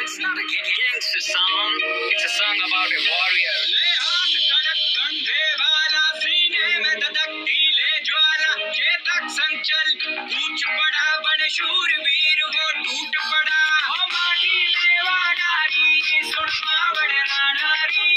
It's not a gangster song. It's a song about a warrior. ले हाथ कड़क कंधे वाला, सीने में धधकती ले ज्वाला, चेतक संचल कूच पड़ा, बड़े शूरवीर वो टूट पड़ा। ओ माटी मेवा नारी, सुन मावड़ रानारी,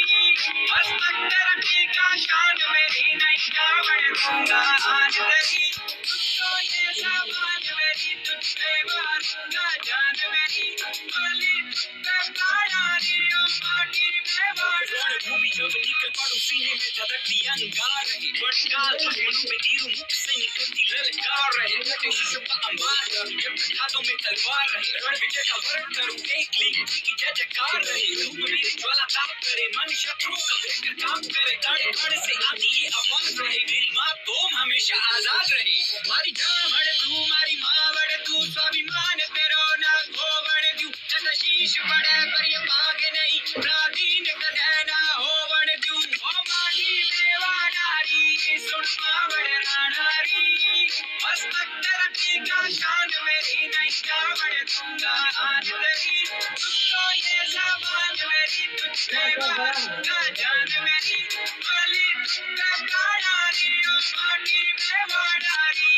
मस्तक तेरा टीका, शान मेरी नहीं जावड़ दूंगा आज तेरी। तुझको ये सामान मेरी, तुझसे मारूंगा जान मेरी, बलि तुझसे प्राणारी, ओ माटी मेवा नारी। भूमि जब निकल पड़ू, सीने में धधकती अंगार रही, बड़काल दुश्मनों पे तीरों मुख से निकलती ललकार रहे, फटे शीशों का अंबार जब तक हाथों में तलवार रहे, रण विजय का वर्ण करूं, एक लीग की जय जयकार रहे, रूप मेरी ज्वाला ताप करे, मन शत्रुओं का देखकर काम करे, कण कण से आती ये आवाज रहे, मेरी माँ तुम हमेशा आजाद रहे। मारी जामड़ तू, मारी मावड़ तू, स्वाभिमान तेरो ना खोवड़ दूं, चंद शीश बड़े पर ये भागे नहीं, प्राधीन कदे ना होवड़ दूं। ओ माटी मेवा नारी, सुन मावड़ रानारी, मस्तक तेरा टीका, शान मेरी नहीं जावड़ दूंगा आज तेरी। तुझको ये सामान मेरी, तुझसे मारूंगा जान मेरी, बलि तुझसे प्राणारी, ओ माटी मेवा नारी।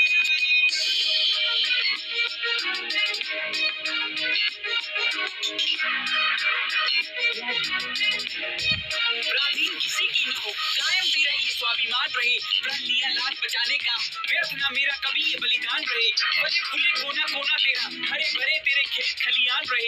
प्राधीन किसी की न हो, कायम तेरा ये स्वाभिमान रहे, प्रण लिया लाज बचाने का, व्यर्थ ना मेरा कभी ये बलिदान रहे, भले खुले कोना कोना तेरा, हरे भरे तेरे खेत खलियान रहे।